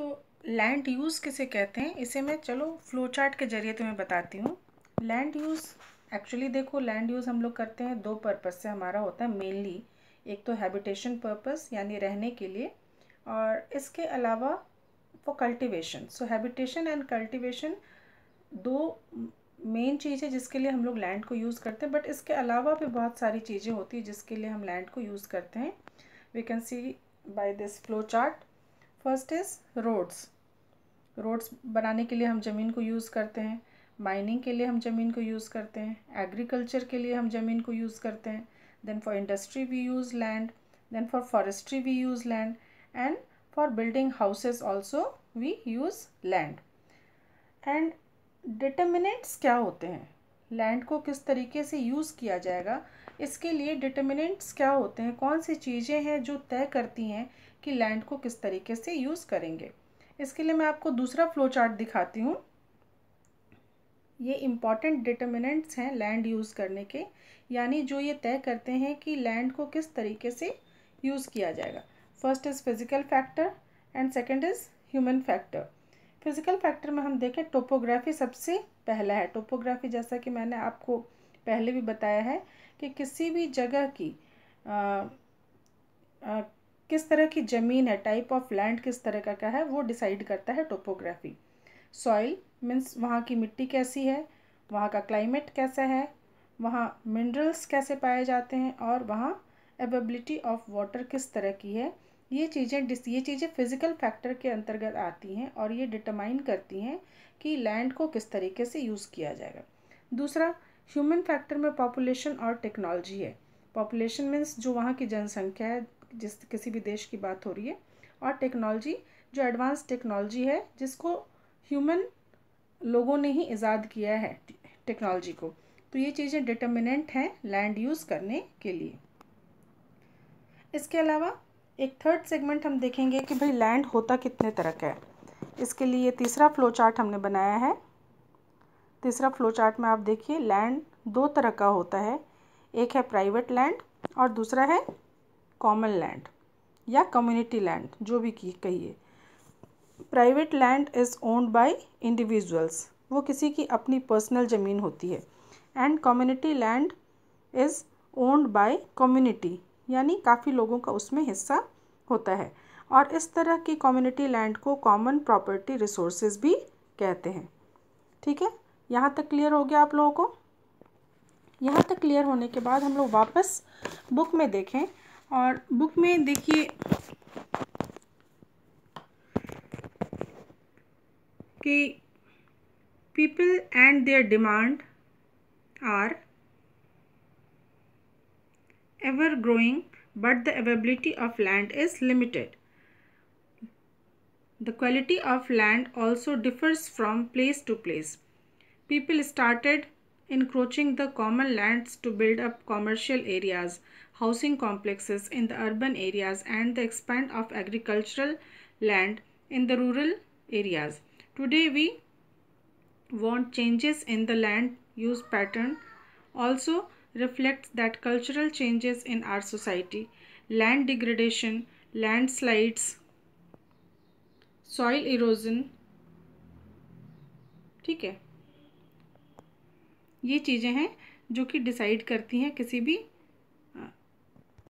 तो land use किसे कहते हैं, इसे मैं चलो फ्लो चार्ट के जरिए तुम्हें बताती हूँ। लैंड यूज़ एक्चुअली देखो, लैंड यूज़ हम लोग करते हैं दो पर्पज़ से। हमारा होता है मेनली, एक तो हैबिटेशन पर्पस यानी रहने के लिए, और इसके अलावा for cultivation. So habitation and cultivation दो मेन चीज़ है जिसके लिए हम लोग लैंड को यूज़ करते हैं। बट इसके अलावा भी बहुत सारी चीज़ें होती हैं जिसके लिए हम लैंड को यूज़ करते हैं। We can see by this flow chart. First is roads. Roads बनाने के लिए हम ज़मीन को यूज़ करते हैं। माइनिंग के लिए हम ज़मीन को यूज़ करते हैं। एग्रीकल्चर के लिए हम ज़मीन को यूज़ करते हैं। Then for industry we use land. Then for forestry we use land. And for building houses also we use land. And determinants क्या होते हैं, लैंड को किस तरीके से यूज़ किया जाएगा, इसके लिए डिटर्मिनेंट्स क्या होते हैं, कौन सी चीज़ें हैं जो तय करती हैं कि लैंड को किस तरीके से यूज़ करेंगे। इसके लिए मैं आपको दूसरा फ्लो चार्ट दिखाती हूँ। ये इम्पॉर्टेंट डिटर्मिनेंट्स हैं लैंड यूज़ करने के, यानी जो ये तय करते हैं कि लैंड को किस तरीके से यूज़ किया जाएगा। First is physical factor and second is human factor. Physical factor में हम देखें, टोपोग्राफी सबसे पहला है। टोपोग्राफी जैसा कि मैंने आपको पहले भी बताया है कि किसी भी जगह की किस तरह की ज़मीन है, टाइप ऑफ लैंड किस तरह का है, वो डिसाइड करता है टोपोग्राफी। सॉइल मीन्स वहाँ की मिट्टी कैसी है, वहाँ का क्लाइमेट कैसा है, वहाँ मिनरल्स कैसे पाए जाते हैं, और वहाँ अवेबिलिटी ऑफ वाटर किस तरह की है। ये चीज़ें फिज़िकल फैक्टर के अंतर्गत आती हैं और ये डिटरमाइन करती हैं कि लैंड को किस तरीके से यूज़ किया जाएगा। दूसरा, ह्यूमन फैक्टर में पॉपुलेशन और टेक्नोलॉजी है। पॉपुलेशन मीन्स जो वहाँ की जनसंख्या है, जिस किसी भी देश की बात हो रही है, और टेक्नोलॉजी जो एडवांस टेक्नोलॉजी है जिसको ह्यूमन लोगों ने ही ईजाद किया है टेक्नोलॉजी को। तो ये चीज़ें डिटर्मिनेंट हैं लैंड यूज़ करने के लिए। इसके अलावा एक थर्ड सेगमेंट हम देखेंगे कि भाई लैंड होता कितने तरह का है। इसके लिए तीसरा फ्लो चार्ट हमने बनाया है। तीसरा फ्लो चार्ट में आप देखिए, लैंड दो तरह का होता है, एक है प्राइवेट लैंड और दूसरा है कॉमन लैंड या कम्युनिटी लैंड, जो भी कहिए। Private land is owned by individuals, वो किसी की अपनी पर्सनल ज़मीन होती है। And community land is owned by community, यानी काफ़ी लोगों का उसमें हिस्सा होता है। और इस तरह की कम्युनिटी लैंड को कॉमन प्रॉपर्टी रिसोर्सेज भी कहते हैं। ठीक है, यहाँ तक क्लियर हो गया आप लोगों को। यहाँ तक क्लियर होने के बाद हम लोग वापस बुक में देखें, और बुक में देखिए कि people and their demand are ever growing, but the availability of land is limited. The quality of land also differs from place to place. People started encroaching the common lands to build up commercial areas, housing complexes in the urban areas, and the expand of agricultural land in the rural areas. Today we want changes in the land use pattern also reflects that cultural changes in our society, land degradation, landslides, soil erosion, ठीक है, ये चीज़ें हैं जो कि decide करती हैं किसी भी